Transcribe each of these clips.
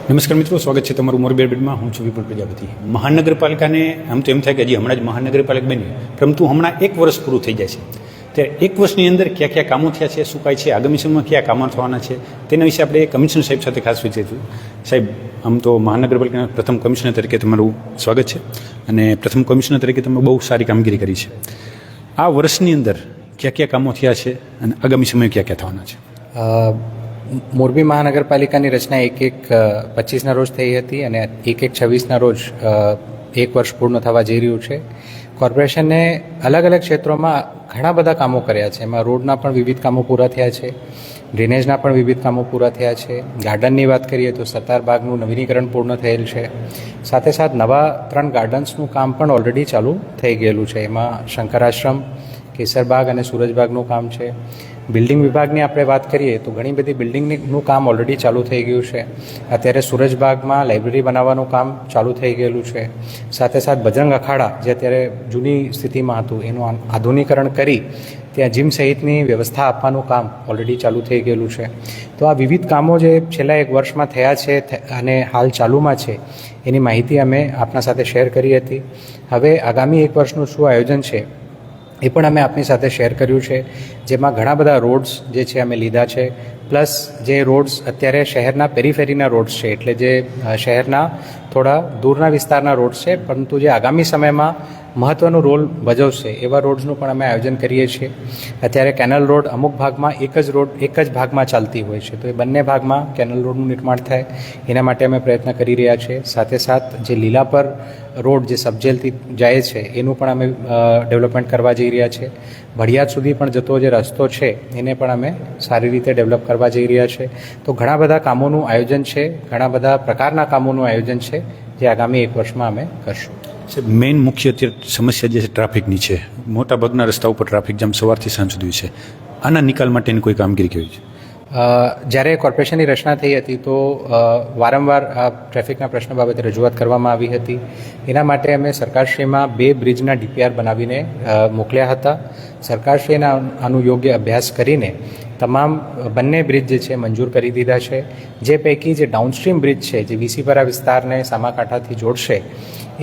નમસ્કાર મિત્રો, સ્વાગત છે તમારું મોરબી અપડેટમાં. હું છું વિપુલ પ્રજાપતિ. મહાનગરપાલિકાને આમ તો એમ થાય કે હજી હમણાં જ મહાનગરપાલિકા બની, પરંતુ હમણાં 1 વર્ષ પૂરું થઈ જાય છે. ત્યારે 1 વર્ષની અંદર કયા કયા કામો થયા છે, શું કાંઈ છે, આગામી સમયમાં કયા કામો થવાના છે, તેના વિશે આપણે કમિશનર સાહેબ સાથે ખાસ વિચાર્યું. સાહેબ, આમ તો મહાનગરપાલિકાના પ્રથમ કમિશનર તરીકે તમારું સ્વાગત છે અને પ્રથમ કમિશનર તરીકે તમે બહુ સારી કામગીરી કરી છે. આ વર્ષની અંદર કયા કયા કામો થયા છે અને આગામી સમયમાં કયા કયા થવાના છે? મોરબી મહાનગરપાલિકાની રચના 1/1/25ના રોજ થઈ હતી અને 1/1/26ના રોજ 1 વર્ષ પૂર્ણ થવા જઈ રહ્યું છે. કોર્પોરેશને અલગ અલગ ક્ષેત્રોમાં ઘણા બધા કામો કર્યા છે. એમાં રોડના પણ વિવિધ કામો પૂરા થયા છે, ડ્રેનેજના પણ વિવિધ કામો પૂરા થયા છે. ગાર્ડનની વાત કરીએ તો સત્તાર બાગનું નવીનીકરણ પૂર્ણ થયેલ છે. સાથે સાથ નવા 3 ગાર્ડન્સનું કામ પણ ઓલરેડી ચાલુ થઈ ગયેલું છે. એમાં શંકરાશ્રમ, કેસરબાગ અને સૂરજબાગનું કામ છે. બિલ્ડિંગ વિભાગની આપણે વાત કરીએ તો ઘણી બધી બિલ્ડિંગનું કામ ઓલરેડી ચાલુ થઈ ગયું છે. અત્યારે સૂરજબાગમાં લાઇબ્રેરી બનાવવાનું કામ ચાલુ થઈ ગયેલું છે. સાથે સાથ બજરંગ અખાડા, જે અત્યારે જૂની સ્થિતિમાં હતું, એનું આધુનિકરણ કરી ત્યાં જીમ સહિતની વ્યવસ્થા આપવાનું કામ ઓલરેડી ચાલુ થઈ ગયેલું છે. તો આ વિવિધ કામો જે છેલ્લા 1 વર્ષમાં થયા છે અને હાલ ચાલુમાં છે, એની માહિતી અમે આપના સાથે શેર કરી હતી. હવે આગામી 1 વર્ષનું શું આયોજન છે એ પણ અમે આપની સાથે શેર કર્યું છે. જેમાં ઘણા બધા રોડ્સ જે છે અમે લીધા છે, પ્લસ જે રોડ્સ અત્યારે શહેરના પેરીફેરીના રોડ્સ છે, એટલે જે શહેરના થોડા દૂરના વિસ્તારના રોડ્સ છે, પરંતુ જે આગામી સમયમાં મહત્ત્વનો રોલ ભજવશે એવા રોડ્સનું પણ અમે આયોજન કરીએ છીએ. અત્યારે કેનલ રોડ અમુક ભાગમાં એક જ ભાગમાં ચાલતી હોય છે, તો એ બંને ભાગમાં કેનલ રોડનું નિર્માણ થાય એના માટે અમે પ્રયત્ન કરી રહ્યા છીએ. સાથે સાથ જે લીલાપર રોડ જે સબજેલથી જાય છે એનું પણ અમે ડેવલપમેન્ટ કરવા જઈ રહ્યા છીએ. ભડિયાદ સુધી પણ જતો જે રસ્તો છે એને પણ અમે સારી રીતે ડેવલપ કરવા જઈ રહ્યા છીએ. તો ઘણા બધા કામોનું આયોજન છે, ઘણા બધા પ્રકારના કામોનું આયોજન છે જે આગામી 1 વર્ષમાં અમે કરશું. સાહેબ, મેઇન મુખ્ય અત્યારે સમસ્યા જે છે ટ્રાફિકની છે. મોટાભાગના રસ્તા ઉપર ટ્રાફિક જામ સવારથી સાંજ સુધી છે. આના નિકાલ માટેની કોઈ કામગીરી કેવી છે? જ્યારે કોર્પોરેશનની રચના થઈ હતી તો વારંવાર આ ટ્રાફિકના પ્રશ્ન બાબતે રજૂઆત કરવામાં આવી હતી. એના માટે અમે સરકારશ્રીમાં 2 બ્રિજના DPR બનાવીને મોકલ્યા હતા. સરકારશ્રીએ આનું યોગ્ય અભ્યાસ કરીને તમામ બંને બ્રિજ જે છે મંજૂર કરી દીધા છે. જે પૈકી જે ડાઉનસ્ટ્રીમ બ્રિજ છે, જે વીસીપરા વિસ્તારને સામાકાંઠાથી જોડશે,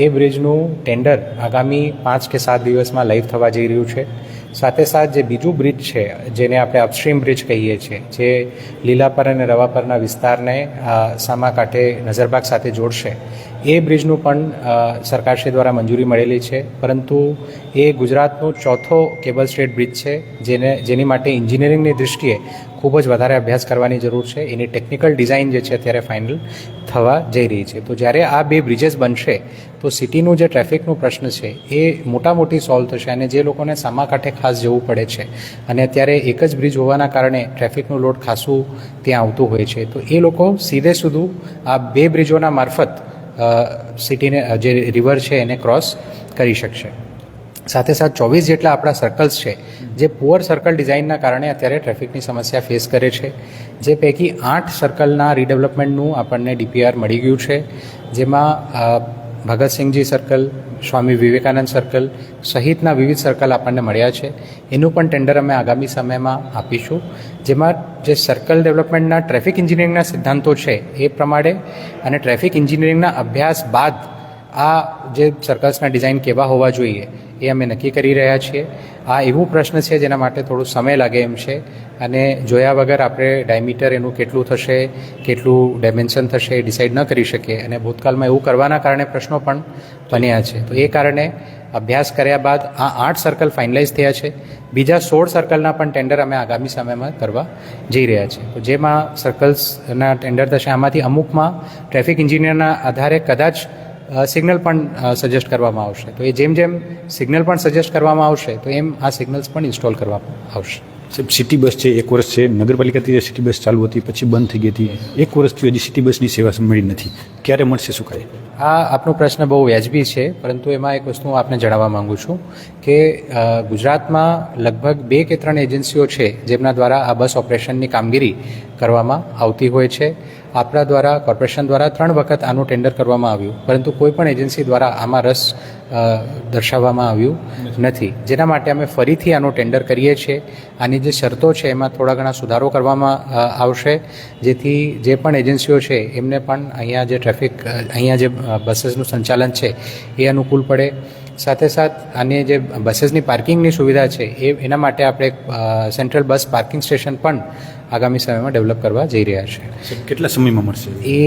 એ બ્રિજનું ટેન્ડર આગામી 5 કે 7 દિવસમાં લાઈવ થવા જઈ રહ્યું છે. સાથે સાથ જે બીજું બ્રિજ છે, જેને આપણે અપસ્ટ્રીમ બ્રિજ કહીએ છીએ, જે લીલાપર અને રવાપરના વિસ્તારને સામાકાંઠે નજરબાગ સાથે જોડશે, એ બ્રિજનું પણ સરકારશ્રી દ્વારા મંજૂરી મળેલી છે. પરંતુ એ ગુજરાતનું 4થો કેબલ સ્ટેટ બ્રિજ છે, જેની માટે એન્જિનિયરિંગની દૃષ્ટિએ ખૂબ જ વધારે અભ્યાસ કરવાની જરૂર છે. એની ટેકનિકલ ડિઝાઇન જે છે અત્યારે ફાઇનલ થવા જઈ રહી છે. તો જ્યારે આ 2 બ્રિજેસ બનશે તો સિટીનું જે ટ્રાફિકનું પ્રશ્ન છે એ મોટી સોલ્વ થશે. અને જે લોકોને સામાકાંઠે ખાસ જવું પડે છે અને અત્યારે એક જ બ્રિજ હોવાના કારણે ટ્રાફિકનું લોડ ખાસું ત્યાં આવતું હોય છે, તો એ લોકો સીધે સીધું આ 2 બ્રિજોના મારફત સિટીને જે રિવર છે એને ક્રોસ કરી શકશે. સાથે સાથ 24 જેટલા આપણા સર્કલ્સ છે જે પુઅર સર્કલ ડિઝાઇનના કારણે અત્યારે ટ્રાફિકની સમસ્યા ફેસ કરે છે. જે પૈકી 8 સર્કલના રીડેવલપમેન્ટનું આપણને DPR મળી ગયું છે. જેમાં ભગતસિંહજી સર્કલ, સ્વામી વિવેકાનંદ સર્કલ સહિતના વિવિધ સર્કલ આપણને મળ્યા છે. એનું પણ ટેન્ડર અમે આગામી સમયમાં આપીશું. જેમાં જે સર્કલ ડેવલપમેન્ટના ટ્રાફિક એન્જિનિયરિંગના સિદ્ધાંતો છે એ પ્રમાણે અને ટ્રાફિક એન્જિનિયરિંગના અભ્યાસ બાદ આ જે સર્કલ્સના ડિઝાઇન કેવા હોવા જોઈએ એ અમે નક્કી કરી રહ્યા છીએ. આ એવું પ્રશ્ન છે જેના માટે થોડો સમય લાગે એમ છે અને જોયા વગર આપણે ડાયમીટર એનું કેટલું થશે, કેટલું ડાયમેન્શન થશે એ ડિસાઇડ ન કરી શકીએ. અને ભૂતકાળમાં એવું કરવાના કારણે પ્રશ્નો પણ બન્યા છે. તો એ કારણે અભ્યાસ કર્યા બાદ આ 8 સર્કલ ફાઇનલાઇઝ થયા છે. બીજા 16 સર્કલના પણ ટેન્ડર અમે આગામી સમયમાં કરવા જઈ રહ્યા છીએ. તો જેમાં સર્કલ્સના ટેન્ડર થશે, આમાંથી અમુકમાં ટ્રાફિક એન્જિનિયરના આધારે કદાચ સિગ્નલ પણ સજેસ્ટ કરવામાં આવશે. તો એ જેમ સિગ્નલ પણ સજેસ્ટ કરવામાં આવશે તો એમ આ સિગ્નલ્સ પણ ઇન્સ્ટોલ કરવામાં આવશે. સાહેબ, સિટી બસ છે, 1 વર્ષ છે નગરપાલિકાથી સિટી બસ ચાલુ હતી, પછી બંધ થઈ ગઈ હતી. 1 વર્ષથી હજી સિટી બસની સેવા મળી નથી. ક્યારે મળશે, શું કાંઈ? આ આપનો પ્રશ્ન બહુ વ્યાજબી છે, પરંતુ એમાં એક વસ્તુ હું આપને જણાવવા માંગુ છું કે ગુજરાતમાં લગભગ 2 કે 3 એજન્સીઓ છે જેમના દ્વારા આ બસ ઓપરેશનની કામગીરી કરવામાં આવતી હોય છે. આપણા દ્વારા કોર્પોરેશન દ્વારા 3 વખત આનું ટેન્ડર કરવામાં આવ્યું, પરંતુ કોઈ પણ એજન્સી દ્વારા આમાં રસ દર્શાવવામાં આવ્યું નથી, જેના માટે અમે ફરીથી આનું ટેન્ડર કરીએ છીએ. આની જે શરતો છે એમાં થોડા ઘણા સુધારો કરવામાં આવશે, જેથી જે પણ એજન્સીઓ છે એમને પણ અહીંયા જે ટ્રાફિક અહીંયા જે બસીસનું સંચાલન છે એ અનુકૂળ પડે. સાથે સાથ આની જે બસીસની પાર્કિંગની સુવિધા છે એના માટે આપણે એક સેન્ટ્રલ બસ પાર્કિંગ સ્ટેશન પણ આગામી સમયમાં ડેવલપ કરવા જઈ રહ્યા છે. કેટલા સમયમાં મળશે? એ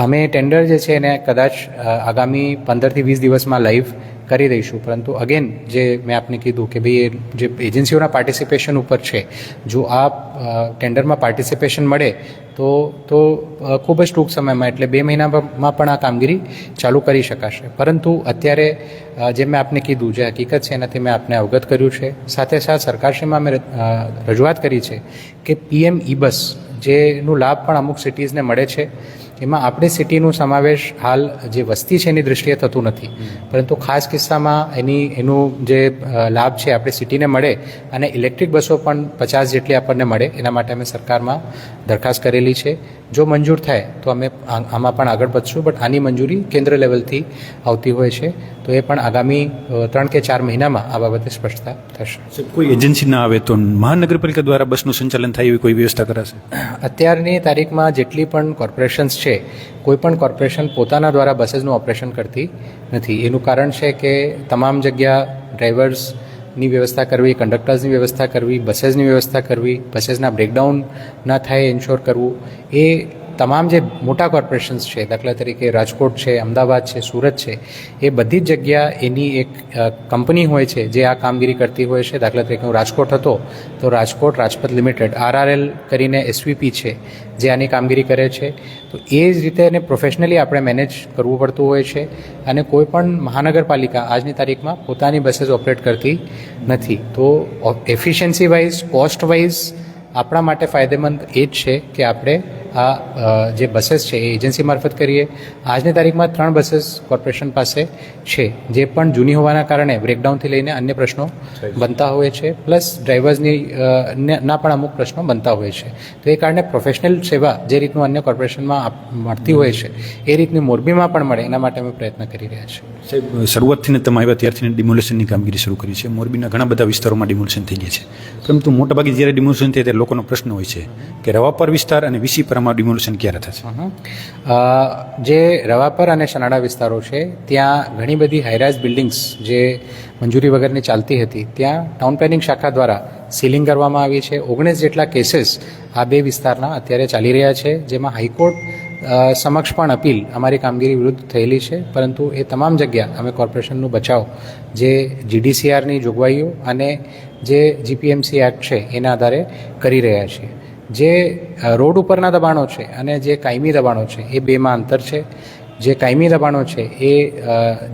અમે ટેન્ડર જે છે એને કદાચ આગામી 15 થી 20 દિવસમાં લાઈવ કરી દઈશું, પરંતુ અગેન જે મેં આપને કીધું કે ભાઈ એ જે એજન્સીઓના પાર્ટિસિપેશન ઉપર છે, જો આ ટેન્ડરમાં પાર્ટિસિપેશન મળે તો ખૂબ જ ટૂંક સમયમાં એટલે 2 મહિનામાં પણ આ કામગીરી ચાલુ કરી શકાશે. પરંતુ અત્યારે જે મેં આપને કીધું, જે હકીકત છે એનાથી મેં આપને અવગત કર્યું છે. સાથે સાથે સરકારશ્રીમાં અમે રજૂઆત કરી છે કે PM ઈ-બસ જેનું લાભ પણ અમુક સિટીઝને મળે છે, એમાં આપણી સિટીનું સમાવેશ હાલ જે વસ્તી છે એની દૃષ્ટિએ થતું નથી, પરંતુ ખાસ કિસ્સામાં એનું જે લાભ છે આપણે સિટીને મળે અને ઇલેક્ટ્રિક બસો પણ 50 જેટલી આપણને મળે, એના માટે અમે સરકારમાં દરખાસ્ત કરેલી છે. જો મંજૂર થાય તો અમે આમાં પણ આગળ વધશું, બટ આની મંજૂરી કેન્દ્ર લેવલથી આવતી હોય છે, તો એ પણ આગામી 3 કે 4 મહિનામાં આ બાબતે સ્પષ્ટતા થશે. કોઈ એજન્સી ના આવે તો મહાનગરપાલિકા દ્વારા બસનું સંચાલન થાય એવી કોઈ વ્યવસ્થા કરાશે? અત્યારની તારીખમાં જેટલી પણ કોર્પોરેશન્સ છે, કોઈ પણ કોર્પોરેશન પોતાના દ્વારા બસીસનું ઓપરેશન કરતી નથી. એનું કારણ છે કે તમામ જગ્યા ડ્રાઈવર્સની વ્યવસ્થા કરવી, કંડક્ટર્સની વ્યવસ્થા કરવી, બસીસની વ્યવસ્થા કરવી, બસીસના બ્રેકડાઉન ના થાય એન્શ્યોર કરવું, એ તમામ જે મોટા કોર્પોરેશન્સ છે, દાખલા તરીકે રાજકોટ છે, અમદાવાદ છે, સુરત છે, એ બધી જ જગ્યા એની એક કંપની હોય છે જે આ કામગીરી કરતી હોય છે. દાખલા તરીકે હું રાજકોટ હતો તો રાજકોટ રાજપથ લિમિટેડ RRL કરીને SVP છે જે આની કામગીરી કરે છે. તો એ જ રીતે એને પ્રોફેશનલી આપણે મેનેજ કરવું પડતું હોય છે, અને કોઈ પણ મહાનગરપાલિકા આજની તારીખમાં પોતાની બસીસ ઓપરેટ કરતી નથી. તો એફિશિયન્સી વાઇઝ, કોસ્ટ વાઇઝ આપણા માટે ફાયદેમંદ એ જ છે કે આપણે આ જે બસીસ છે એ એજન્સી મારફત કરીએ. આજની તારીખમાં 3 બસીસ કોર્પોરેશન પાસે છે, જે પણ જૂની હોવાના કારણે બ્રેકડાઉનથી લઈને અન્ય પ્રશ્નો બનતા હોય છે, પ્લસ ડ્રાઈવર્સની ના પણ અમુક પ્રશ્નો બનતા હોય છે. તો એ કારણે પ્રોફેશનલ સેવા જે રીતનું અન્ય કોર્પોરેશનમાં મળતી હોય છે એ રીતની મોરબીમાં પણ મળે, એના માટે અમે પ્રયત્ન કરી રહ્યા છીએ. સાહેબ, શરૂઆતથી તમે આવ્યા ત્યારથી ડિમોલેશનની કામગીરી શરૂ કરી છે. મોરબીના ઘણા બધા વિસ્તારોમાં ડિમોલેશન થઈ ગયા છે, પરંતુ મોટાભાગે જ્યારે ડિમોલેશન થાય ત્યારે લોકોનો પ્રશ્ન હોય છે કે રવાપર વિસ્તાર અને વિસીપરામાં ડિમોલેશન ક્યારે થશે? જે રવાપર અને સનાડા વિસ્તારો છે ત્યાં ઘણી બધી હાઈરાઇઝ બિલ્ડિંગ્સ જે મંજૂરી વગરની ચાલતી હતી, ત્યાં ટાઉન પ્લાનિંગ શાખા દ્વારા સીલિંગ કરવામાં આવી છે. 19 જેટલા કેસીસ આ 2 વિસ્તારના અત્યારે ચાલી રહ્યા છે, જેમાં હાઈકોર્ટ સમક્ષ પણ અપીલ અમારી કામગીરી વિરુદ્ધ થયેલી છે, પરંતુ એ તમામ જગ્યા અમે કોર્પોરેશનનું બચાવ જે GDCRની જોગવાઈઓ અને જે GPMC એક્ટ છે એના આધારે કરી રહ્યા છીએ. જે રોડ ઉપરના દબાણો છે અને જે કાયમી દબાણો છે એ 2માં અંતર છે. જે કાયમી દબાણો છે એ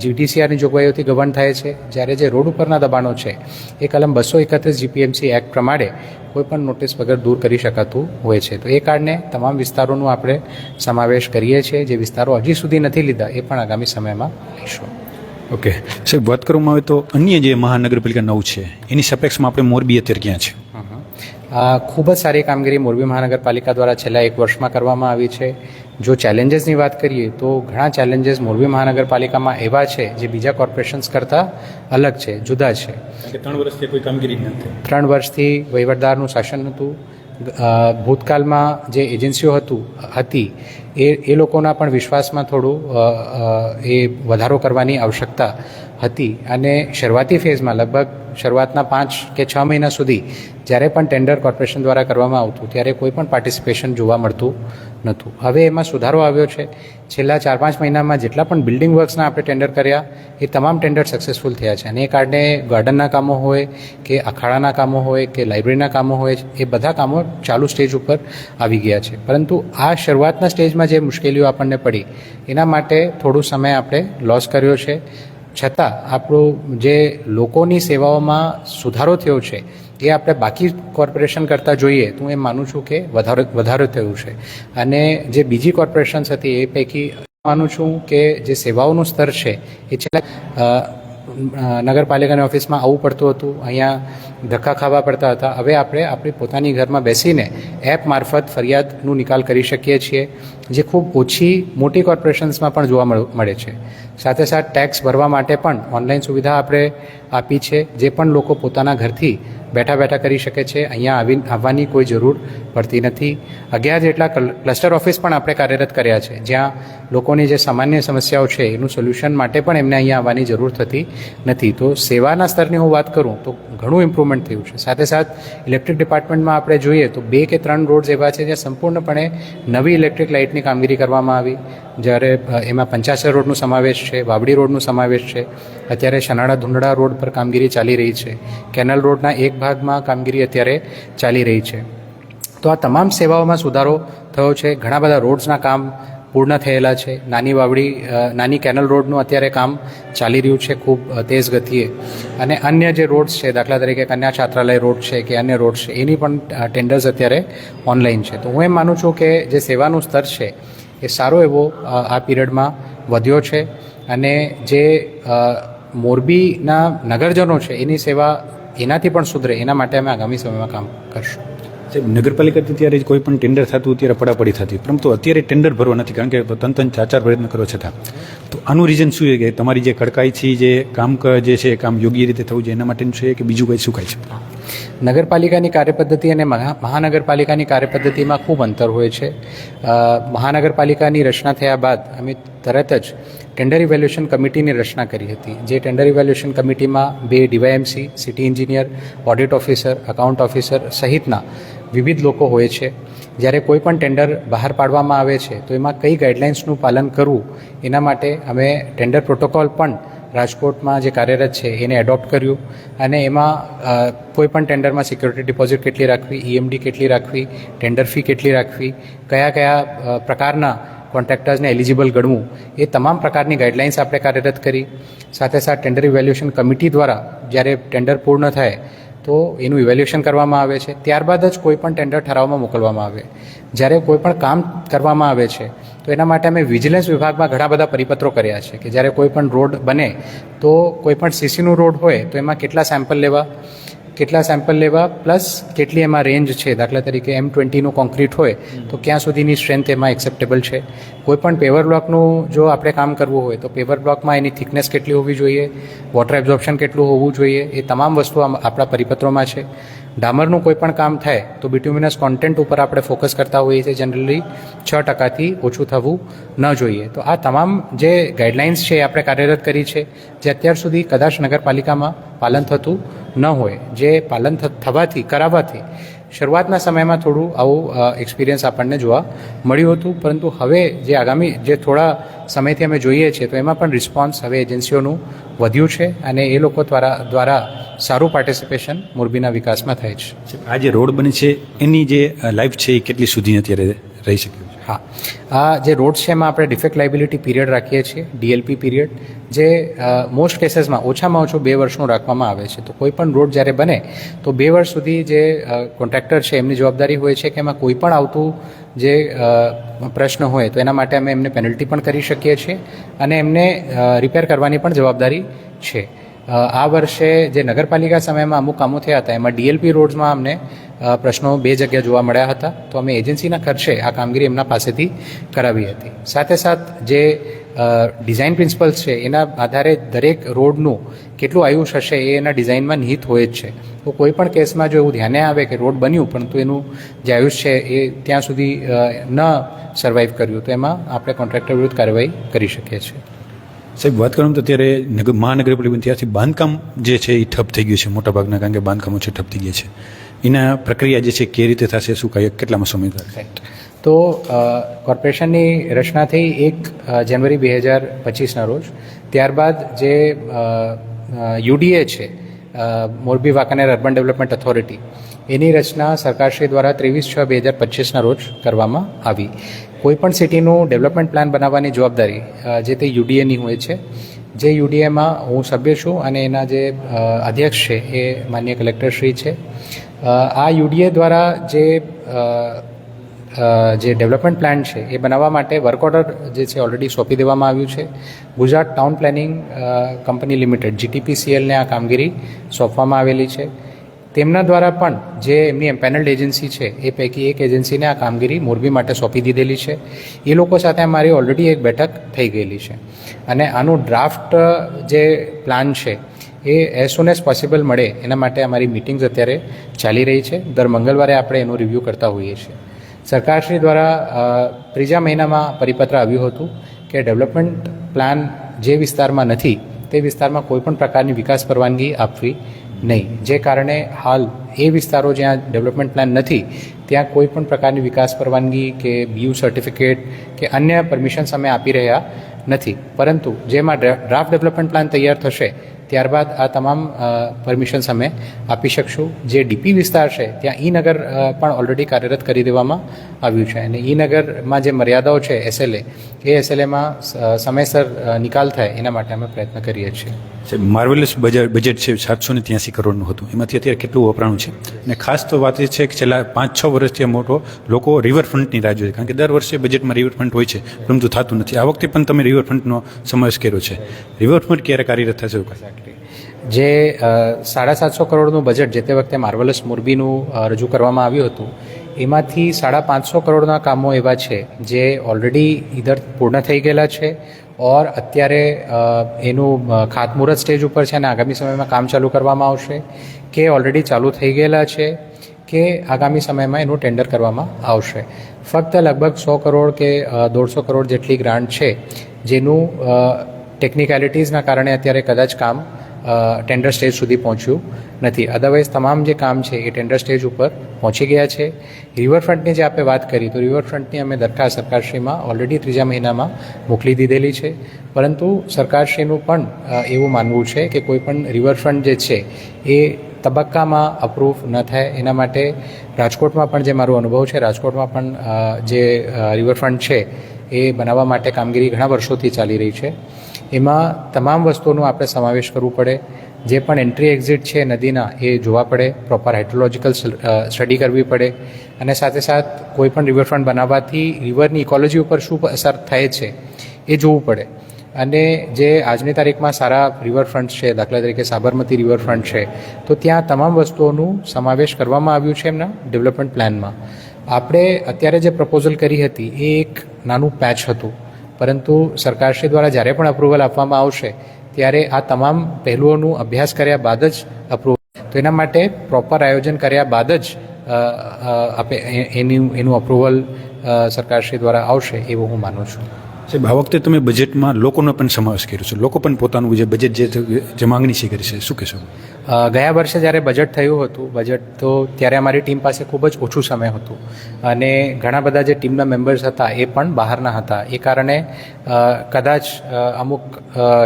GDCRની જોગવાઈઓથી ગવર્ન થાય છે, જ્યારે જે રોડ ઉપરના દબાણો છે એ કલમ 231 GPMC એક્ટ પ્રમાણે કોઈપણ નોટિસ વગર દૂર કરી શકાતું હોય છે. તો એ કારણે તમામ વિસ્તારોનો આપણે સમાવેશ કરીએ છીએ. જે વિસ્તારો હજી સુધી નથી લીધા એ પણ આગામી સમયમાં લઈશું. ઓકે સાહેબ, વાત કરવામાં આવે તો અન્ય જે મહાનગરપાલિકા 9 છે એની સાપેક્ષમાં આપણે મોરબી અત્યારે ક્યાં છે? ખૂબ જ સારી કામગીરી મોરબી મહાનગરપાલિકા દ્વારા છેલ્લા 1 વર્ષમાં કરવામાં આવી છે. જો ચેલેન્જીસની વાત કરીએ તો ઘણા ચેલેન્જીસ મોરબી મહાનગરપાલિકામાં એવા છે જે બીજા કોર્પોરેશન્સ કરતાં અલગ છે, જુદા છે. 3 વર્ષથી કોઈ કામગીરી નથી. 3 વર્ષથી વહીવટદારનું શાસન હતું. ભૂતકાળમાં જે એજન્સીઓ હતી એ લોકોના પણ વિશ્વાસમાં થોડું એ વધારો કરવાની આવશ્યકતા હતી, અને શરૂઆતી ફેઝમાં લગભગ શરૂઆતના 5 કે 6 મહિના સુધી જ્યારે પણ ટેન્ડર કોર્પોરેશન દ્વારા કરવામાં આવતું ત્યારે કોઈ પણ પાર્ટિસિપેશન જોવા મળતું નહોતું. હવે એમાં સુધારો આવ્યો છે. છેલ્લા 4-5 મહિનામાં જેટલા પણ બિલ્ડિંગ વર્ક્સના આપણે ટેન્ડર કર્યા એ તમામ ટેન્ડર સક્સેસફુલ થયા છે, અને એ કારણે ગાર્ડનના કામો હોય કે અખાડાના કામો હોય કે લાઇબ્રેરીના કામો હોય, એ બધા કામો ચાલુ સ્ટેજ ઉપર આવી ગયા છે. પરંતુ આ શરૂઆતના સ્ટેજમાં જે મુશ્કેલીઓ આપણને પડી એના માટે થોડું સમય આપણે લોસ કર્યો છે. છતાં આપણું જે લોકોની સેવાઓમાં સુધારો થયો છે એ આપણે બાકી કોર્પોરેશન કરતાં જોઈએ તો હું એમ માનું છું કે વધારે થયું છે, અને જે બીજી કોર્પોરેશન્સ હતી એ પૈકી માનું છું કે જે સેવાઓનું સ્તર છે એ છેલ્લા નગરપાલિકાની ઓફિસમાં આવવું પડતું હતું, અહીંયા ધક્કા ખાવા પડતા હતા. હવે આપણે આપણી પોતાની ઘરમાં બેસીને એપ મારફત ફરિયાદનું નિકાલ કરી શકીએ છીએ, જે ખૂબ ઓછી મોટી કોર્પોરેશન્સમાં પણ જોવા મળે છે. સાથે સાથે ટેક્સ ભરવા માટે પણ ઓનલાઈન સુવિધા આપણે આપી છે, જે પણ લોકો પોતાના ઘરથી બેઠા બેઠા કરી શકે છે. અહીંયા આવવાની કોઈ જરૂર પડતી નથી. 11 જેટલા ક્લસ્ટર ઓફિસ પણ આપણે કાર્યરત કર્યા છે, જ્યાં લોકોની જે સામાન્ય સમસ્યાઓ છે એનું સોલ્યુશન માટે પણ એમને અહીંયા આવવાની જરૂર થતી નથી. તો સેવાના સ્તરની હું વાત કરું તો ઘણું ઇમ્પ્રુવમેન્ટ થયું છે. સાથે સાથે ઇલેક્ટ્રિક ડિપાર્ટમેન્ટમાં આપણે જોઈએ તો 2 કે 3 રોડ્સ એવા છે જ્યાં સંપૂર્ણપણે નવી ઇલેક્ટ્રિક લાઇટની કામગીરી કરવામાં આવી, જ્યારે એમાં 85 રોડનો સમાવેશ છે, વાવડી રોડનો સમાવેશ છે. અત્યારે શનાળા ધુંડળા રોડ પર કામગીરી ચાલી રહી છે. કેનલ રોડના એક ભાગમાં કામગીરી અત્યારે ચાલી રહી છે. તો આ તમામ સેવાઓમાં સુધારો થયો છે. ઘણા બધા રોડ્સના કામ પૂર્ણ થયેલા છે. નાની વાવડી નાની કેનલ રોડનું અત્યારે કામ ચાલી રહ્યું છે ખૂબ તેજ ગતિએ. અને અન્ય જે રોડ્સ છે, દાખલા તરીકે કન્યા છાત્રાલય રોડ છે કે અન્ય રોડ છે, એની પણ ટેન્ડર્સ અત્યારે ઓનલાઈન છે. તો હું એમ માનું છું કે જે સેવાનું સ્તર છે એ સારો એવો આ પીરિયડમાં વધ્યો છે. અને જે મોરબીના નગરજનો છે એની સેવા એનાથી પણ સુધરે, એના માટે અમે આગામી સમયમાં કામ કરશું. સાહેબ, નગરપાલિકાથી ત્યારે કોઈ પણ ટેન્ડર થતું ત્યારે પડાપડી થતી, પરંતુ અત્યારે ટેન્ડર ભરવા નથી, કારણ કે તંત્ર ચાર પ્રયત્ન કરો છતાં. તો આનું રીઝન શું છે કે તમારી જે કડકાઈથી જે કામ જે છે એ કામ યોગ્ય રીતે થવું જોઈએ એના માટેનું છે કે બીજું કંઈ શું કાંઈ છે? નગરપાલિકાની કાર્યપદ્ધતિ અને મહાનગરપાલિકાની કાર્યપદ્ધતિમાં ખૂબ અંતર હોય છે. મહાનગરપાલિકાની રચના થયા બાદ અમે તરત જ ટેન્ડર ઇવેલ્યુએશન કમિટીની રચના કરી હતી. જે ટેન્ડર ઇવેલ્યુએશન કમિટીમાં 2 DYMC, city engineer, audit officer, account officer સહિતના વિવિધ લોકો હોય છે. જ્યારે કોઈ પણ ટેન્ડર બહાર પાડવામાં આવે છે તો એમાં કઈ ગાઈડલાઇન્સનું પાલન કરવું એના માટે અમે ટેન્ડર પ્રોટોકોલ પણ રાજકોટમાં જે કાર્યરત છે એને એડોપ્ટ કર્યું. અને એમાં કોઈ પણ ટેન્ડરમાં સિક્યોરિટી ડિપોઝિટ કેટલી રાખવી, EMD કેટલી રાખવી, ટેન્ડર ફી કેટલી રાખવી, કયા પ્રકારના કોન્ટ્રાક્ટર્સને એલિજિબલ ગણવું, એ તમામ પ્રકારની ગાઈડલાઇન્સ આપણે કાર્યરત કરી. સાથે સાથે ટેન્ડર ઇવેલ્યુએશન કમિટી દ્વારા જ્યારે ટેન્ડર પૂર્ણ થાય તો એનું ઇવેલ્યુએશન કરવામાં આવે છે. ત્યારબાદ જ કોઈ પણ ટેન્ડર ઠરાવમાં મોકલવામાં આવે. જ્યારે કોઈ પણ કામ કરવામાં આવે છે તો એના માટે અમે વિજિલન્સ વિભાગમાં ઘણા બધા પરિપત્રો કર્યા છે કે જ્યારે કોઈ પણ રોડ બને તો કોઈ પણ સીસીનું રોડ હોય તો એમાં કેટલા સેમ્પલ લેવા પ્લસ કેટલી એમાં રેન્જ છે. દાખલા તરીકે M20નું કોન્ક્રીટ હોય તો ક્યાં સુધીની સ્ટ્રેન્થ એમાં એક્સેપ્ટેબલ છે. કોઈ પણ પેવર બ્લોકનું જો આપણે કામ કરવું હોય તો પેવર બ્લોકમાં એની થિકનેસ કેટલી હોવી જોઈએ, વોટર એબ્ઝોર્પ્શન કેટલું હોવું જોઈએ, એ તમામ વસ્તુઓ આપણા પરિપત્રોમાં છે. ડામરનું કોઈ પણ કામ થાય તો બિટ્યુમિનસ કોન્ટેન્ટ ઉપર આપણે ફોકસ કરતા હોઈએ છીએ. જનરલી 6%થી ઓછું થવું ન જોઈએ. તો આ તમામ જે ગાઈડલાઇન્સ છે એ આપણે કાર્યરત કરી છે, જે અત્યાર સુધી કદાચ નગરપાલિકામાં પાલન થતું ન હોય, જે પાલન કરાવવાથી શરૂઆતના સમયમાં થોડું આવું એક્સપિરિયન્સ આપણને જોવા મળ્યું હતું. પરંતુ હવે જે થોડા સમયથી અમે જોઈએ છીએ તો એમાં પણ રિસ્પોન્સ હવે એજન્સીઓનું વધ્યું છે અને એ લોકો દ્વારા સારું પાર્ટિસિપેશન મોરબીના વિકાસમાં થાય છે. આ જે રોડ બને છે એની જે લાઈફ છે એ કેટલી સુધી અત્યારે રહી શકે? હા, આ જે રોડ છે એમાં આપણે ડિફેક્ટ લાયબિલિટી પીરિયડ રાખીએ છીએ, DLP પીરિયડ, જે મોસ્ટ કેસીસમાં ઓછામાં ઓછું 2 વર્ષનું રાખવામાં આવે છે. તો કોઈ પણ રોડ જ્યારે બને તો 2 વર્ષ સુધી જે કોન્ટ્રાક્ટર છે એમની જવાબદારી હોય છે કે એમાં કોઈ પણ આવતું જે પ્રશ્ન હોય તો એના માટે અમે એમને પેનલ્ટી પણ કરી શકીએ છીએ અને એમને રિપેર કરવાની પણ જવાબદારી છે. આ વર્ષે જે નગરપાલિકા સમયમાં અમુક કામો થયા હતા એમાં DLP રોડ્સમાં અમને પ્રશ્નો 2 જગ્યા જોવા મળ્યા હતા. તો અમે એજન્સીના ખર્ચે આ કામગીરી એમના પાસેથી કરાવી હતી. સાથે જે ડિઝાઇન પ્રિન્સિપલ્સ છે એના આધારે દરેક રોડનું કેટલું આયુષ હશે એ એના ડિઝાઇનમાં નિહિત હોય જ છે. તો કોઈ પણ કેસમાં જો એવું ધ્યાને આવે કે રોડ બન્યું પરંતુ એનું જે આયુષ છે એ ત્યાં સુધી ન સર્વાઈવ કર્યું તો એમાં આપણે કોન્ટ્રાક્ટર વિરુદ્ધ કાર્યવાહી કરી શકીએ છીએ. સાહેબ, વાત કરું તો અત્યારે મહાનગરપાલિકા ત્યાંથી બાંધકામ જે છે એ ઠપ થઈ ગયું છે મોટાભાગના, કારણ કે બાંધકામો છે ઠપ થઈ ગયા છે. એના પ્રક્રિયા જે છે કઈ રીતે થશે, શું કેટલામાં સમય થશે? તો કોર્પોરેશનની રચના થઈ 1 જાન્યુઆરી 2025ના રોજ. ત્યારબાદ જે UDA છે, Morbi Wankaner urban development authority, એની રચના સરકારશ્રી દ્વારા 23/6/2025ના રોજ કરવામાં આવી. કોઈપણ સિટીનું ડેવલપમેન્ટ પ્લાન બનાવવાની જવાબદારી જે તે UDAની હોય છે. જે UDAમાં હું સભ્ય છું અને એના જે અધ્યક્ષ છે એ માનનીય કલેક્ટરશ્રી છે. આ UDA દ્વારા જે જે ડેવલપમેન્ટ પ્લાન છે એ બનાવવા માટે વર્ક ઓર્ડર જે છે ઓલરેડી સોંપી દેવામાં આવ્યું છે. Gujarat town planning company limited GTPCLને આ કામગીરી સોંપવામાં આવેલી છે. તેમના દ્વારા પણ જે એમની પેનલ્ડ એજન્સી છે એ પૈકી એક એજન્સીને આ કામગીરી મોરબી માટે સોંપી દીધેલી છે. એ લોકો સાથે અમારી ઓલરેડી એક બેઠક થઈ ગયેલી છે અને આનું ડ્રાફ્ટ જે પ્લાન છે એ એઝ સુન એઝ પોસિબલ મળે એના માટે અમારી મિટિંગ્સ અત્યારે ચાલી રહી છે. દર મંગળવારે આપણે એનું રિવ્યૂ કરતા હોઈએ છીએ. સરકારશ્રી દ્વારા ત્રીજા મહિનામાં પરિપત્ર આવ્યું હતું કે ડેવલપમેન્ટ પ્લાન જે વિસ્તારમાં નથી તે વિસ્તારમાં કોઈપણ પ્રકારની વિકાસ પરવાનગી આપવી નહીં. જે કારણે હાલ એ વિસ્તારો જ્યાં ડેવલપમેન્ટ પ્લાન નથી ત્યાં કોઈ પણ પ્રકારની વિકાસ પરવાનગી કે BU સર્ટિફિકેટ કે અન્ય પરમિશન્સ અમે આપી રહ્યા નથી. પરંતુ જેમાં ડ્રાફ્ટ ડેવલપમેન્ટ પ્લાન તૈયાર થશે ત્યારબાદ આ તમામ પરમિશન્સ અમે આપી શકશું. જે DP વિસ્તાર છે ત્યાં ઈ-નગર પણ ઓલરેડી કાર્યરત કરી દેવામાં આવ્યું છે અને ઈ-નગરમાં જે મર્યાદાઓ છે SLA એ SLAમાં સમયસર નિકાલ થાય એના માટે અમે પ્રયત્ન કરીએ છીએ. માર્વેલસ બજેટ છે 783 કરોડનું હતું, એમાંથી અત્યારે કેટલું વપરાણું છે? અને ખાસ તો વાત એ છે કે છેલ્લા 5-6 વર્ષથી મોટો લોકો રિવરફ્રન્ટની રાહ જોઈએ, કારણ કે દર વર્ષે બજેટમાં રિવરફ્રન્ટ હોય છે પરંતુ થતું નથી. આ વખતે પણ તમે રિવરફ્રન્ટનો સમાવેશ કર્યો છે. રિવરફ્રન્ટ ક્યારે કાર્યરત થશે? જે 750 કરોડનું બજેટ જે તે વખતે માર્વેલસ મોરબીનું રજૂ કરવામાં આવ્યું હતું એમાંથી 550 કરોડના કામો એવા છે જે ઓલરેડી ઇધર પૂર્ણ થઈ ગયેલા છે ઓર અત્યારે એનું ખાતમુહૂર્ત સ્ટેજ ઉપર છે અને આગામી સમયમાં કામ ચાલુ કરવામાં આવશે, કે ઓલરેડી ચાલુ થઈ ગયેલા છે કે આગામી સમયમાં એનું ટેન્ડર કરવામાં આવશે. ફક્ત લગભગ 100 કરોડ કે 150 કરોડ જેટલી ગ્રાન્ટ છે જેનું ટેકનિકાલિટીઝના કારણે અત્યારે કદાચ કામ ટેન્ડર સ્ટેજ સુધી પહોંચ્યું નથી. અદરવાઇઝ તમામ જે કામ છે એ ટેન્ડર સ્ટેજ ઉપર પહોંચી ગયા છે. રિવરફ્રન્ટની જે આપણે વાત કરી તો રિવરફ્રન્ટની અમે દરખાસ્ત સરકારશ્રીમાં ઓલરેડી ત્રીજા મહિનામાં મોકલી દીધેલી છે. પરંતુ સરકારશ્રીનું પણ એવું માનવું છે કે કોઈ પણ રિવરફ્રન્ટ જે છે એ તબક્કામાં અપ્રૂવ ન થાય એના માટે રાજકોટમાં પણ જે મારો અનુભવ છે, રાજકોટમાં પણ જે રિવરફ્રન્ટ છે એ બનાવવા માટે કામગીરી ઘણા વર્ષોથી ચાલી રહી છે. એમાં તમામ વસ્તુઓનો આપણે સમાવેશ કરવું પડે. જે પણ એન્ટ્રી એક્ઝિટ છે નદીના એ જોવા પડે, પ્રોપર હાઇડ્રોલોજિકલ સ્ટડી કરવી પડે અને સાથે સાથ કોઈ પણ રિવરફ્રન્ટ બનાવવાથી રિવરની ઇકોલોજી ઉપર શું અસર થાય છે એ જોવું પડે. અને જે આજની તારીખમાં સારા રિવરફ્રન્ટ છે, દાખલા તરીકે સાબરમતી રિવરફ્રન્ટ છે, તો ત્યાં તમામ વસ્તુઓનું સમાવેશ કરવામાં આવ્યું છે એમના ડેવલપમેન્ટ પ્લાનમાં. આપણે અત્યારે જે પ્રપોઝલ કરી હતી એ એક નાનું પેચ હતું, પરંતુ સરકારશ્રી દ્વારા જ્યારે પણ અપ્રુવલ આપવામાં આવશે ત્યારે આ તમામ પહેલુઓનું અભ્યાસ કર્યા બાદ જ અપ્રુવલ, તો એના માટે પ્રોપર આયોજન કર્યા બાદ જ એનું અપ્રુવલ સરકારશ્રી દ્વારા આવશે એવું હું માનું છું. સાહેબ, આ વખતે તમે બજેટમાં લોકોનો પણ સમાવેશ કર્યો છે. લોકો પણ પોતાનું જે બજેટ જે માંગણી છે કરી છે, શું કહેશો? ગયા વર્ષે જ્યારે બજેટ થયું હતું તો ત્યારે અમારી ટીમ પાસે ખૂબ જ ઓછું સમય હતું અને ઘણા બધા જે ટીમના મેમ્બર્સ હતા એ પણ બહારના હતા. એ કારણે કદાચ અમુક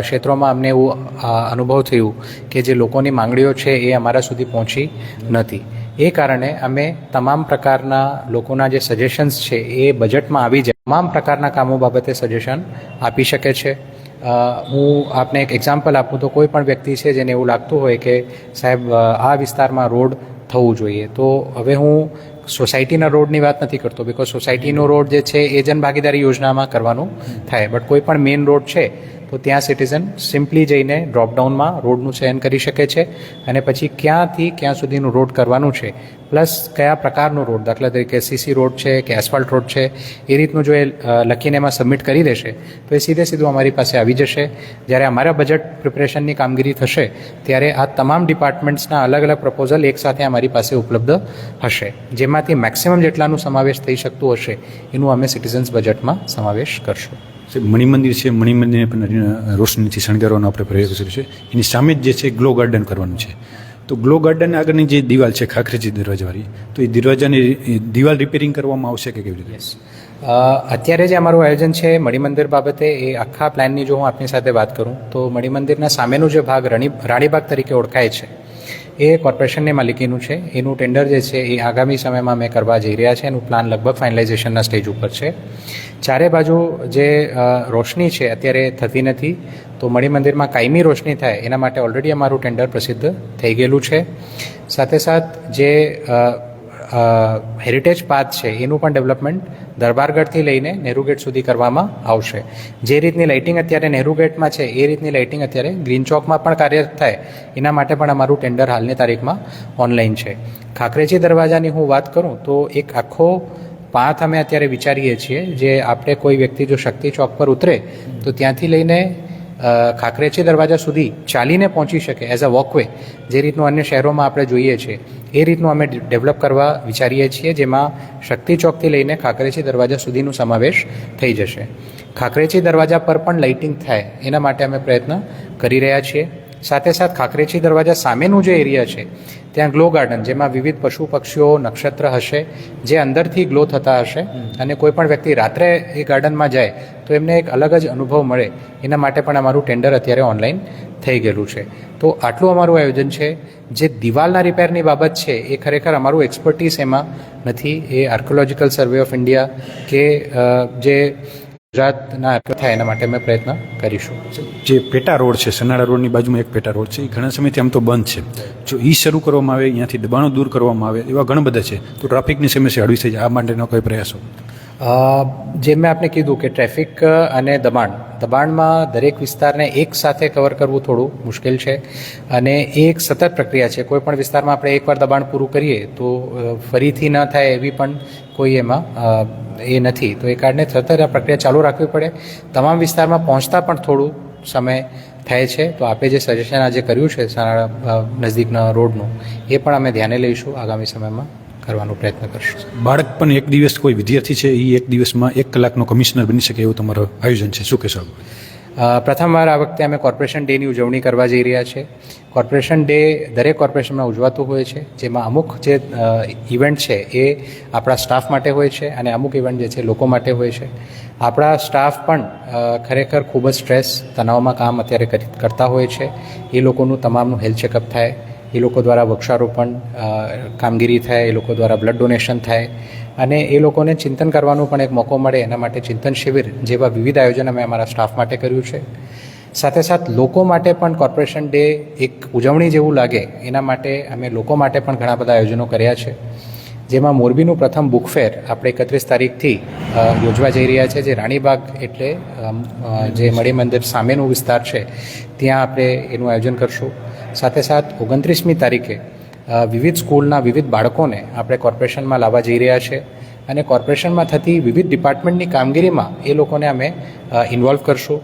ક્ષેત્રોમાં અમને એવું અનુભવ થયું કે જે લોકોની માંગણીઓ છે એ અમારા સુધી પહોંચી નથી. એ કારણે અમે તમામ પ્રકારના લોકોના જે સજેશન્સ છે એ બજેટમાં આવી જાય, તમામ પ્રકારના કામો બાબતે સજેશન આપી શકે છે. હું આપને એક એક્ઝામ્પલ આપું તો કોઈ પણ વ્યક્તિ છે જેને એવું લાગતું હોય કે સાહેબ આ વિસ્તારમાં રોડ થવું જોઈએ, તો હવે હું સોસાયટીના રોડની વાત નથી કરતો, બિકોઝ સોસાયટીનો રોડ જે છે એ જનભાગીદારી યોજનામાં કરવાનું થાય. બટ કોઈ પણ મેઇન રોડ છે તો ત્યાં સિટીઝન સિમ્પલી જઈને ડ્રોપડાઉનમાં રોડનું ચયન કરી શકે છે અને પછી ક્યાંથી ક્યાં સુધીનું રોડ કરવાનું છે, પ્લસ કયા પ્રકારનો રોડ, દાખલા તરીકે CC રોડ છે કે એસ્ફાલ્ટ રોડ છે, એ રીતનું જો એ લખીને એમાં સબમિટ કરી દેશે તો એ સીધું અમારી પાસે આવી જશે. જ્યારે અમારા બજેટ પ્રિપરેશનની કામગીરી થશે ત્યારે આ તમામ ડિપાર્ટમેન્ટ્સના અલગ અલગ પ્રપોઝલ એકસાથે અમારી પાસે ઉપલબ્ધ હશે, જેમાંથી મેક્સિમમ જેટલાનું સમાવેશ થઈ શકતું હશે એનું અમે સિટીઝન્સ બજેટમાં સમાવેશ કરશું. મણિમંદિર છે, મણિમંદિરને પણ રોશનીથી શણગારવાનો આપણે પ્રયાસ કર્યો છે. એની સામે જ જે છે ગ્લો ગાર્ડન કરવાનું છે. તો ગ્લો ગાર્ડન આગળની જે દિવાલ છે ખાખરેજી દરવાજાવાળી, તો એ દરવાજાની દિવાલ રિપેરિંગ કરવામાં આવશે કે કેવી રીતે? અત્યારે જે અમારું આયોજન છે મણિમંદિર બાબતે, એ આખા પ્લાનની જો હું આપની સાથે વાત કરું તો મણિમંદિરના સામેનું જે ભાગ રાણીબાગ તરીકે ઓળખાય છે એ કોર્પોરેશનની માલિકીનું છે. એનું ટેન્ડર જે છે એ આગામી સમયમાં અમે કરવા જઈ રહ્યા છે. એનું પ્લાન લગભગ ફાઇનલાઇઝેશનના સ્ટેજ ઉપર છે. ચારે બાજુ જે રોશની છે અત્યારે થતી નથી, તો મણિમંદિરમાં કાયમી રોશની થાય એના માટે ઓલરેડી અમારું ટેન્ડર પ્રસિદ્ધ થઈ ગયેલું છે. સાથે સાથ જે હેરિટેજ પાથ છે એનું પણ ડેવલપમેન્ટ દરબારગઢથી લઈને નહેરુ ગેટ સુધી કરવામાં આવશે. જે રીતની લાઇટિંગ અત્યારે નહેરુ ગેટમાં છે એ રીતની લાઇટિંગ અત્યારે ગ્રીન ચોકમાં પણ કાર્યરત થાય એના માટે પણ અમારું ટેન્ડર હાલની તારીખમાં ઓનલાઈન છે. ખાખરેજી દરવાજાની હું વાત કરું તો એક આખો પાથ અમે અત્યારે વિચારીએ છીએ જે આપણે કોઈ વ્યક્તિ જો શક્તિ ચોક પર ઉતરે તો ત્યાંથી લઈને ખાખરેજી દરવાજા સુધી ચાલીને પહોંચી શકે એઝ અ વોકવે, જે રીતનું અન્ય શહેરોમાં આપણે જોઈએ છીએ એ રીતનું અમે ડેવલપ કરવા વિચારીએ છીએ, જેમાં શક્તિ ચોકથી લઈને ખાખરેજી દરવાજા સુધીનો સમાવેશ થઈ જશે. ખાખરેજી દરવાજા પર પણ લાઇટિંગ થાય એના માટે અમે પ્રયત્ન કરી રહ્યા છીએ. સાથે સાથ ખાખરેજી દરવાજા સામેનું જે એરિયા છે ત્યાં ગ્લો ગાર્ડન, જેમાં વિવિધ પશુ પક્ષીઓ નક્ષત્ર હશે જે અંદરથી ગ્લો થતા હશે અને કોઈ પણ વ્યક્તિ રાત્રે એ ગાર્ડનમાં જાય તો એમને એક અલગ જ અનુભવ મળે એના માટે પણ અમારું ટેન્ડર અત્યારે ઓનલાઈન થઈ ગયેલું છે. તો આટલું અમારું આયોજન છે. જે દિવાલના રિપેરની બાબત છે એ ખરેખર અમારું એક્સપર્ટીસ એમાં નથી. એ આર્કોલોજીકલ સર્વે ઓફ ઇન્ડિયા કે જે ગુજરાતના થાય એના માટે અમે પ્રયત્ન કરીશું. જે પેટા રોડ છે, સનાળા રોડની બાજુમાં એક પેટા રોડ છે, એ ઘણા સમયથી આમ તો બંધ છે. જો એ શરૂ કરવામાં આવે, અહીંયાથી દબાણો દૂર કરવામાં આવે, એવા ઘણા બધા છે, તો ટ્રાફિકની સમસ્યા હળવી થઈ જાય. આ માટેનો કોઈ પ્રયાસો? જેમ મેં આપને કીધું કે ટ્રાફિક અને દબાણમાં દરેક વિસ્તારને એક સાથે કવર કરવું થોડું મુશ્કેલ છે અને એ એક સતત પ્રક્રિયા છે. કોઈ પણ વિસ્તારમાં આપણે એકવાર દબાણ પૂરું કરીએ તો ફરીથી ન થાય એવી પણ કોઈ એમાં એ નથી. તો એ કારણે સતત આ પ્રક્રિયા ચાલુ રાખવી પડે. તમામ વિસ્તારમાં પહોંચતા પણ થોડું સમય થાય છે. તો આપણે જે સજેશન આજે કર્યું છે નજીકના રોડનું, એ પણ અમે ધ્યાને લઈશું, આગામી સમયમાં કરવાનો પ્રયત્ન કરશું. બાળક પણ એક દિવસ, કોઈ વિદ્યાર્થી છે એ એક દિવસમાં 1 કલાકનો કમિશનર બની શકે એવું તમારું આયોજન છે, શું કહેશો? પ્રથમવાર આ વખતે અમે કોર્પોરેશન ડેની ઉજવણી કરવા જઈ રહ્યા છે. કોર્પોરેશન ડે દરેક કોર્પોરેશનમાં ઉજવાતું હોય છે, જેમાં અમુક જે ઇવેન્ટ છે એ આપણા સ્ટાફ માટે હોય છે અને અમુક ઇવેન્ટ જે છે લોકો માટે હોય છે. આપણા સ્ટાફ પણ ખરેખર ખૂબ જ સ્ટ્રેસ, તણાવમાં કામ અત્યારે કરતા હોય છે. એ લોકોનું તમામનું હેલ્થ ચેકઅપ થાય, એ લોકો દ્વારા વૃક્ષારોપણ કામગીરી થાય, એ લોકો દ્વારા બ્લડ ડોનેશન થાય અને એ લોકોને ચિંતન કરવાનો પણ એક મોકો મળે, એના માટે ચિંતન શિબિર જેવા વિવિધ આયોજન અમે અમારા સ્ટાફ માટે કર્યું છે. સાથે સાથ લોકો માટે પણ કોર્પોરેશન ડે એક ઉજવણી જેવું લાગે એના માટે અમે લોકો માટે પણ ઘણા બધા આયોજનો કર્યા છે, જેમાં મોરબીનું પ્રથમ બુક ફેર આપણે 31 તારીખથી યોજવા જઈ રહ્યા છે. જે રાણીબાગ એટલે જે મણિ મંદિર સામેનું વિસ્તાર છે ત્યાં આપણે એનું આયોજન કરશું. સાથે સાથ 29મી તારીખે વિવિધ સ્કૂલના વિવિધ બાળકોને આપણે કોર્પોરેશનમાં લાવવા જઈ રહ્યા છે અને કોર્પોરેશનમાં થતી વિવિધ ડિપાર્ટમેન્ટની કામગીરીમાં એ લોકોને અમે ઇન્વોલ્વ કરશું.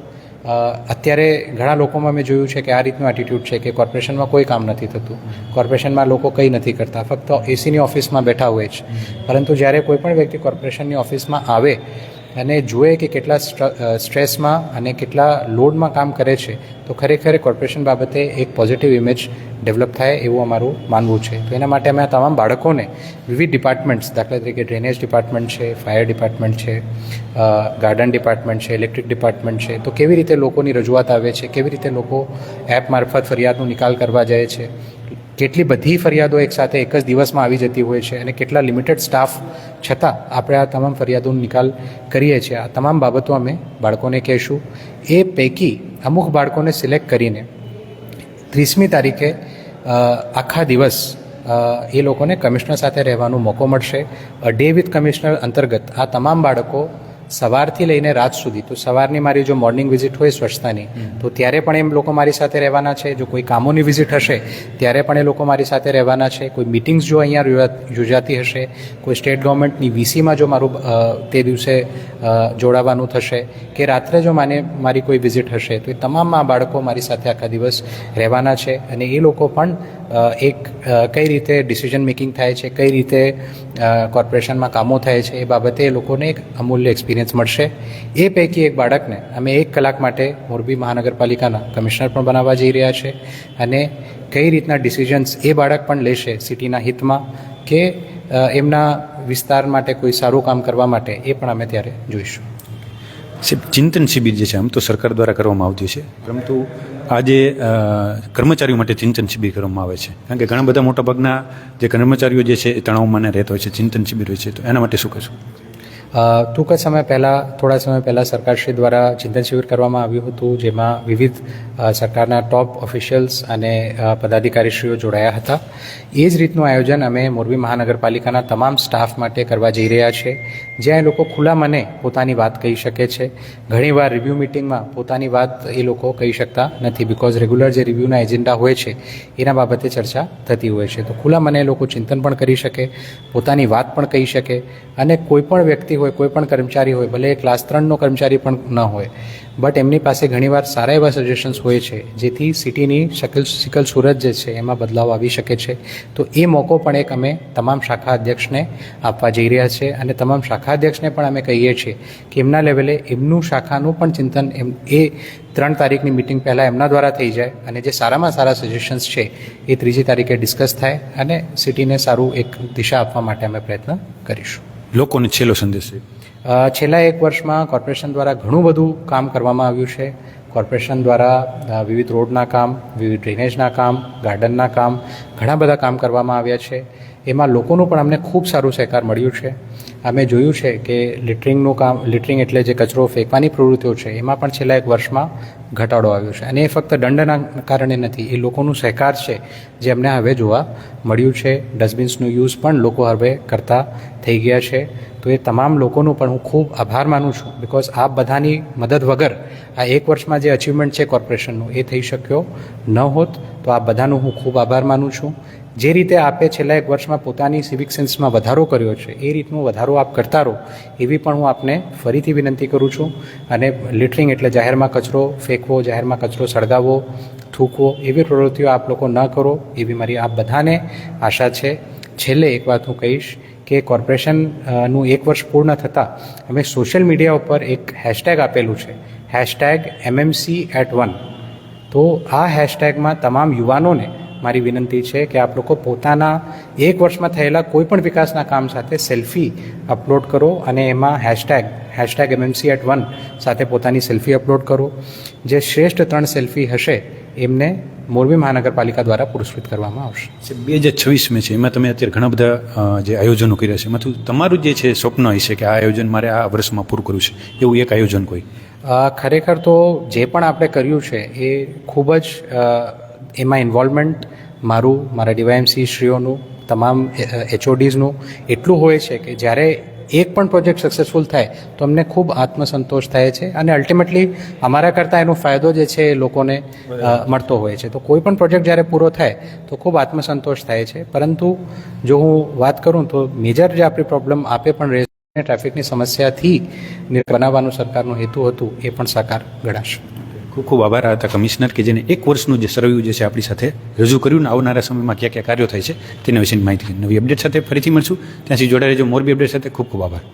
અત્યારે ઘણા લોકોમાં મેં જોયું છે કે આ રીતનું એટીટ્યૂડ છે કે કોર્પોરેશનમાં કોઈ કામ નથી થતું, કોર્પોરેશનમાં લોકો કંઈ નથી કરતા, ફક્ત એસીની ઓફિસમાં બેઠા હોય છે. પરંતુ જ્યારે કોઈ પણ વ્યક્તિ કોર્પોરેશનની ઓફિસમાં આવે અને જુએ કે કેટલા સ્ટ્રેસમાં અને કેટલા લોડમાં કામ કરે છે તો ખરેખર કોર્પોરેશન બાબતે એક પોઝિટિવ ઇમેજ ડેવલપ થાય એવું અમારું માનવું છે. તો એના માટે અમે આ તમામ બાળકોને વિવિધ ડિપાર્ટમેન્ટ્સ, દાખલા તરીકે ડ્રેનેજ ડિપાર્ટમેન્ટ છે, ફાયર ડિપાર્ટમેન્ટ છે, ગાર્ડન ડિપાર્ટમેન્ટ છે, ઇલેક્ટ્રિક ડિપાર્ટમેન્ટ છે, તો કેવી રીતે લોકોની રજૂઆત આવે છે, કેવી રીતે લોકો એપ મારફત ફરિયાદનો નિકાલ કરવા જાય છે, કેટલી બધી ફરિયાદો એકસાથે એક જ દિવસમાં આવી જતી હોય છે અને કેટલા લિમિટેડ સ્ટાફ છતાં આપણે આ તમામ ફરિયાદોનો નિકાલ કરીએ છીએ. આ તમામ બાબતો અમે બાળકોને કહેશું. એ પૈકી અમુક બાળકોને સિલેક્ટ કરીને 30મી તારીખે આખા દિવસ એ લોકોને કમિશનર સાથે રહેવાનો મોકો મળશે. ડે વિથ કમિશનર અંતર્ગત આ તમામ બાળકો સવારથી લઈને રાત સુધી, તો સવારની મારી જો મોર્નિંગ વિઝિટ હોય સ્વચ્છતાની તો ત્યારે પણ એમ લોકો મારી સાથે રહેવાના છે. જો કોઈ કામોની વિઝિટ હશે ત્યારે પણ એ લોકો મારી સાથે રહેવાના છે. કોઈ મિટિંગ્સ જો અહીંયા યોજાતી હશે, કોઈ સ્ટેટ ગવર્મેન્ટની વીસીમાં જો મારું તે દિવસે જોડાવાનું થશે કે રાત્રે જો મારી કોઈ વિઝિટ હશે તો એ તમામ આ બાળકો મારી સાથે આખા દિવસ રહેવાના છે અને એ લોકો પણ એક કઈ રીતે ડિસિઝન મેકિંગ થાય છે, કઈ રીતે કોર્પોરેશનમાં કામો થાય છે એ બાબતે એ લોકોને એક અમૂલ્ય એક્સપિરિયન્સ મળશે. એ પૈકી એક બાળકને અમે 1 કલાક માટે મોરબી મહાનગરપાલિકાના કમિશનર પણ બનાવવા જઈ રહ્યા છે અને કઈ રીતના ડિસિઝન્સ એ બાળક પણ લેશે સિટીના હિતમાં કે એમના વિસ્તાર માટે કોઈ સારું કામ કરવા માટે, એ પણ અમે ત્યારે જોઈશું. ચિંતન શિબિર જે છે આમ તો સરકાર દ્વારા કરવામાં આવતી છે, પરંતુ આજે કર્મચારીઓ માટે ચિંતન શિબિર કરવામાં આવે છે, કારણ કે ઘણા બધા મોટાભાગના જે કર્મચારીઓ જે છે એ તણાવમાં રહેતા હોય છે, ચિંતન શિબિર હોય છે, તો એના માટે શું કહેશું? ટૂંક જ સમય પહેલાં થોડા સમય પહેલાં સરકારશ્રી દ્વારા ચિંતન શિબિર કરવામાં આવ્યું હતું, જેમાં વિવિધ સરકારના ટોપ ઓફિશિયલ્સ અને પદાધિકારીશ્રીઓ જોડાયા હતા. એ જ રીતનું આયોજન અમે મોરબી મહાનગરપાલિકાના તમામ સ્ટાફ માટે કરવા જઈ રહ્યા છીએ, જ્યાં એ લોકો ખુલ્લા મને પોતાની વાત કહી શકે છે. ઘણીવાર રિવ્યૂ મિટિંગમાં પોતાની વાત એ લોકો કહી શકતા નથી, બિકોઝ રેગ્યુલર જે રિવ્યૂના એજન્ડા હોય છે એના બાબતે ચર્ચા થતી હોય છે. તો ખુલ્લા મને એ લોકો ચિંતન પણ કરી શકે, પોતાની વાત પણ કહી શકે, અને કોઈ પણ વ્યક્તિ હોય, કોઈ પણ કર્મચારી હોય, ભલે એ ક્લાસ 3નો કર્મચારી પણ ન હોય, બટ એમની પાસે ઘણીવાર સારા એવા સજેશન્સ હોય છે જેથી સિટીની સિકલ સુરત જે છે એમાં બદલાવ આવી શકે છે. તો એ મોકો પણ એક અમે તમામ શાખા અધ્યક્ષને આપવા જઈ રહ્યા છે, અને તમામ શાખા અધ્યક્ષને પણ અમે કહીએ છીએ કે એમના લેવલે એમનું શાખાનું પણ ચિંતન એ 3 તારીખની મિટિંગ પહેલાં એમના દ્વારા થઈ જાય, અને જે સારામાં સારા સજેશન્સ છે એ 3જી તારીખે ડિસ્કસ થાય, અને સિટીને સારું એક દિશા આપવા માટે અમે પ્રયત્ન કરીશું. લોકોને છેલ્લો સંદેશ છે. છેલ્લા 1 વર્ષમાં કોર્પોરેશન દ્વારા ઘણું બધું કામ કરવામાં આવ્યું છે. કોર્પોરેશન દ્વારા વિવિધ રોડના કામ, વિવિધ ડ્રેનેજના કામ, ગાર્ડનના કામ, ઘણા બધા કામ કરવામાં આવ્યા છે. એમાં લોકોનું પણ અમને ખૂબ સારું સહકાર મળ્યું છે. અમે જોયું છે કે લિટરિંગનું કામ, લિટરિંગ એટલે જે કચરો ફેંકવાની પ્રવૃત્તિઓ છે એમાં પણ છેલ્લા 1 વર્ષમાં ઘટાડો આવ્યો છે, અને એ ફક્ત દંડના કારણે નથી, એ લોકોનું સહકાર છે જે અમને હવે જોવા મળ્યું છે. ડસ્ટબિન્સનું યુઝ પણ લોકો હવે કરતા થઈ ગયા છે. તો એ તમામ લોકોનું પણ હું ખૂબ આભાર માનું છું, બિકોઝ આ બધાની મદદ વગર આ 1 વર્ષમાં જે અચીવમેન્ટ છે કોર્પોરેશનનું એ થઈ શક્યો ન હોત. તો આ બધાનું હું ખૂબ આભાર માનું છું. જે રીતે આપે છેલ્લા 1 વર્ષમાં પોતાની સિવિક સેન્સમાં વધારો કર્યો છે, એ રીતનો વધારો આપ કરતા રહો, એવી પણ હું આપને ફરીથી વિનંતી કરું છું. અને લિટરિંગ એટલે જાહેરમાં કચરો ફેંકવો, જાહેરમાં કચરો સળગાવવો, થૂકવો, એવી પ્રવૃત્તિઓ આપ લોકો ન કરો, એવી મારી આપ બધાને આશા છે. છેલ્લે એક વાત હું કહીશ કે કોર્પોરેશનનું 1 વર્ષ પૂર્ણ થતાં અમે સોશિયલ મીડિયા ઉપર એક હેશટેગ આપેલું છે, #MMC@1. તો આ હેશટેગમાં તમામ યુવાનોને મારી વિનંતી છે કે આપ લોકો પોતાના 1 વર્ષમાં થયેલા કોઈ પણ વિકાસના કામ સાથે સેલ્ફી અપલોડ કરો, અને એમાં #MMC@1 સાથે પોતાની સેલ્ફી અપલોડ કરો. જે શ્રેષ્ઠ 3 સેલ્ફી હશે એમને મોરબી મહાનગરપાલિકા દ્વારા પુરસ્કૃત કરવામાં આવશે. 2026 છે, એમાં તમે અત્યારે ઘણા બધા જે આયોજનો કર્યા છે, એમાંથી તમારું જે છે સ્વપ્ન હશે કે આ આયોજન મારે આ વર્ષમાં પૂરું કરવું છે, એવું એક આયોજન કોઈ? ખરેખર તો જે પણ આપણે કર્યું છે એ ખૂબ જ એમાં ઇન્વોલ્વમેન્ટ મારું, મારા ડીવાયએમસી શ્રીઓનું, તમામ HODsનું એટલું હોય છે કે જ્યારે એક પણ પ્રોજેક્ટ સક્સેસફુલ થાય તો અમને ખૂબ આત્મસંતોષ થાય છે, અને અલ્ટિમેટલી અમારા કરતાં એનો ફાયદો જે છે એ લોકોને મળતો હોય છે. તો કોઈ પણ પ્રોજેક્ટ જ્યારે પૂરો થાય તો ખૂબ આત્મસંતોષ થાય છે. પરંતુ જો હું વાત કરું તો મેજર જે આપણી પ્રોબ્લેમ આપે પણ રહે છે, ટ્રાફિકની સમસ્યાથી બનાવવાનું સરકારનો હેતુ હતું, એ પણ સાકાર ગણાશે. ખૂબ ખૂબ આભાર હતા કમિશનર કે જેને 1 વર્ષનું જે સર્વેયું જે છે આપણી સાથે રજૂ કર્યું, ને આવનારા સમયમાં કયા કયા કાર્યો થાય છે તેના વિશેની માહિતી. નવી અપડેટ સાથે ફરીથી મળશું, ત્યાંથી જોડાઈ રહેજો મોરબી અપડેટ સાથે. ખૂબ ખૂબ આભાર.